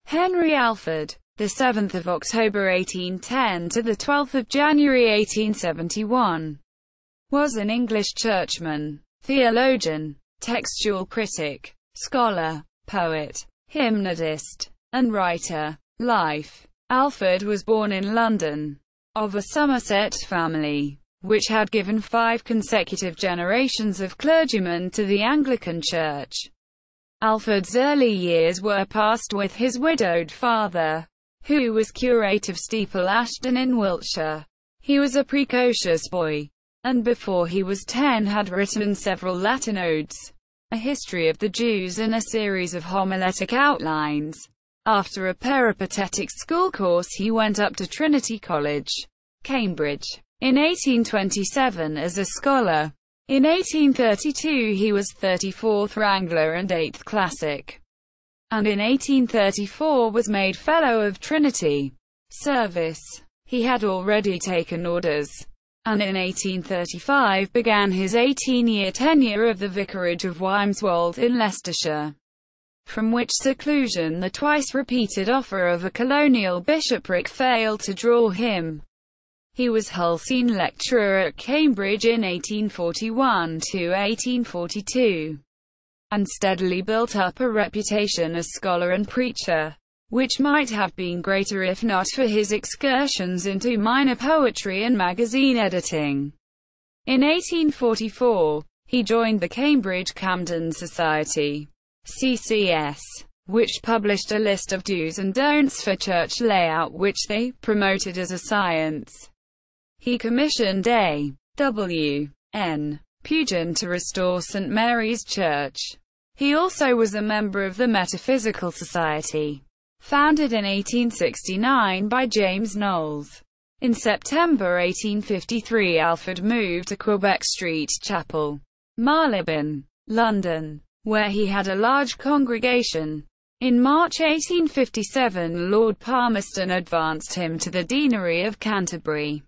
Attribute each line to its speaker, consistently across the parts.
Speaker 1: Henry Alford, the 7th of October 1810 to the 12th of January 1871, was an English churchman, theologian, textual critic, scholar, poet, hymnodist, and writer. Life. Alford was born in London, of a Somerset family, which had given 5 consecutive generations of clergymen to the Anglican Church. Alford's early years were passed with his widowed father, who was curate of Steeple Ashton in Wiltshire. He was a precocious boy, and before he was 10 had written several Latin odes, a history of the Jews and a series of homiletic outlines. After a peripatetic school course he went up to Trinity College, Cambridge, in 1827 as a scholar. In 1832 he was 34th Wrangler and 8th Classic, and in 1834 was made Fellow of Trinity Service. He had already taken orders, and in 1835 began his 18-year tenure of the vicarage of Wymswold in Leicestershire, from which seclusion the twice-repeated offer of a colonial bishopric failed to draw him. He was Hulseen lecturer at Cambridge in 1841 to 1842, and steadily built up a reputation as scholar and preacher, which might have been greater if not for his excursions into minor poetry and magazine editing. In 1844, he joined the Cambridge Camden Society, CCS, which published a list of do's and don'ts for church layout which they promoted as a science. He commissioned A. W. N. Pugin to restore St. Mary's Church. He also was a member of the Metaphysical Society, founded in 1869 by James Knowles. In September 1853 Alford moved to Quebec Street Chapel, Marylebone, London, where he had a large congregation. In March 1857 Lord Palmerston advanced him to the Deanery of Canterbury,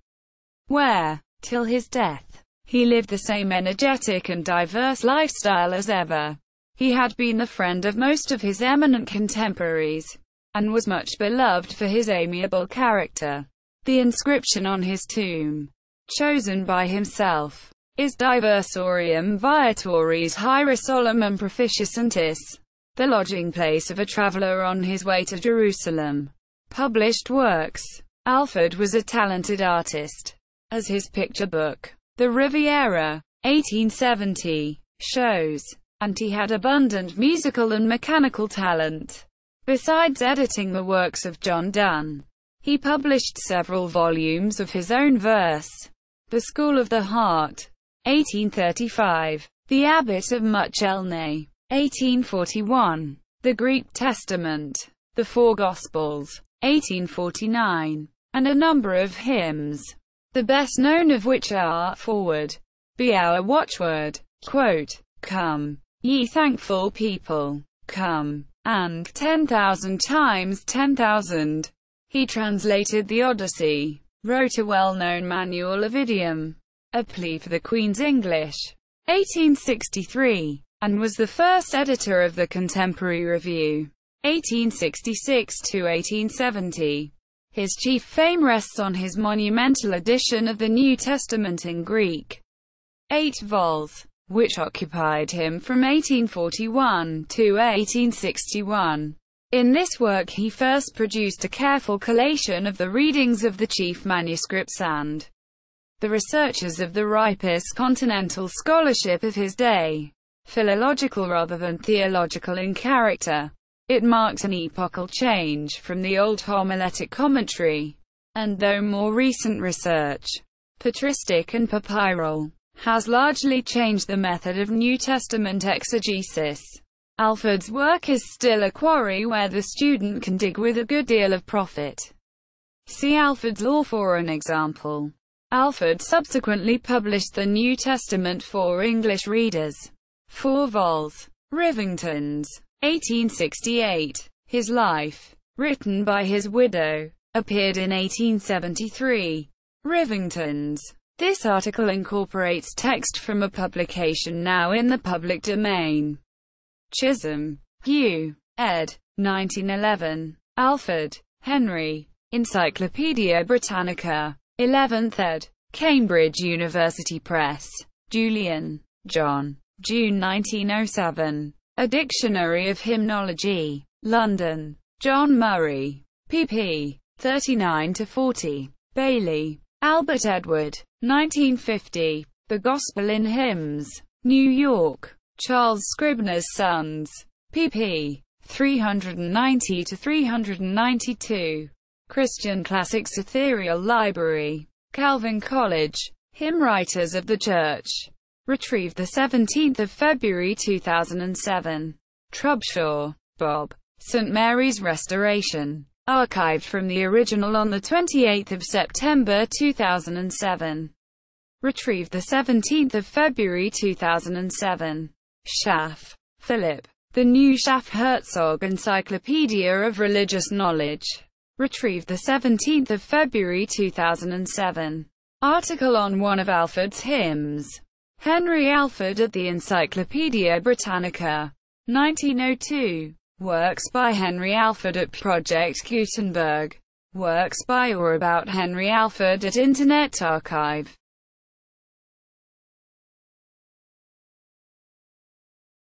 Speaker 1: where, till his death, he lived the same energetic and diverse lifestyle as ever. He had been the friend of most of his eminent contemporaries, and was much beloved for his amiable character. The inscription on his tomb, chosen by himself, is Diversorium Viatoris Hierosolumum Proficientis, the lodging place of a traveller on his way to Jerusalem. Published works. Alford was a talented artist, as his picture book, The Riviera, 1870, shows, and he had abundant musical and mechanical talent. Besides editing the works of John Donne, he published several volumes of his own verse. The School of the Heart, 1835, The Abbot of Muchelnay, 1841, The Greek Testament, The Four Gospels, 1849, and a number of hymns, the best known of which are, Forward, Be Our Watchword, quote, Come, ye thankful people, come, and 10,000 times 10,000. He translated the Odyssey, wrote a well-known manual of idiom, A Plea for the Queen's English, 1863, and was the first editor of the Contemporary Review, 1866 to 1870. His chief fame rests on his monumental edition of the New Testament in Greek, 8 vols, which occupied him from 1841 to 1861. In this work he first produced a careful collation of the readings of the chief manuscripts and the researches of the ripest continental scholarship of his day, philological rather than theological in character. It marked an epochal change from the old homiletic commentary, and though more recent research, patristic and papyral, has largely changed the method of New Testament exegesis, Alford's work is still a quarry where the student can dig with a good deal of profit. See Alford's Law for an example. Alford subsequently published the New Testament for English readers, 4 vols. Rivington's, 1868. His life, written by his widow, appeared in 1873. Rivington's. This article incorporates text from a publication now in the public domain. Chisholm, Hugh, ed. 1911. Alford, Henry. Encyclopaedia Britannica. 11th ed. Cambridge University Press. Julian, John. June 1907. A Dictionary of Hymnology. London. John Murray. pp. 39-40. Bailey, Albert Edward. 1950. The Gospel in Hymns. New York. Charles Scribner's Sons. pp. 390-392. Christian Classics Ethereal Library. Calvin College. Hymn Writers of the Church. Retrieved 17 February 2007. Trubshaw, Bob. St. Mary's Restoration. Archived from the original on 28 September 2007. Retrieved 17 February 2007. Schaff, Philip. The New Schaff-Herzog Encyclopedia of Religious Knowledge. Retrieved 17 February 2007. Article on one of Alford's hymns. Henry Alford at the Encyclopaedia Britannica. 1902. Works by Henry Alford at Project Gutenberg. Works by or about Henry Alford at Internet Archive.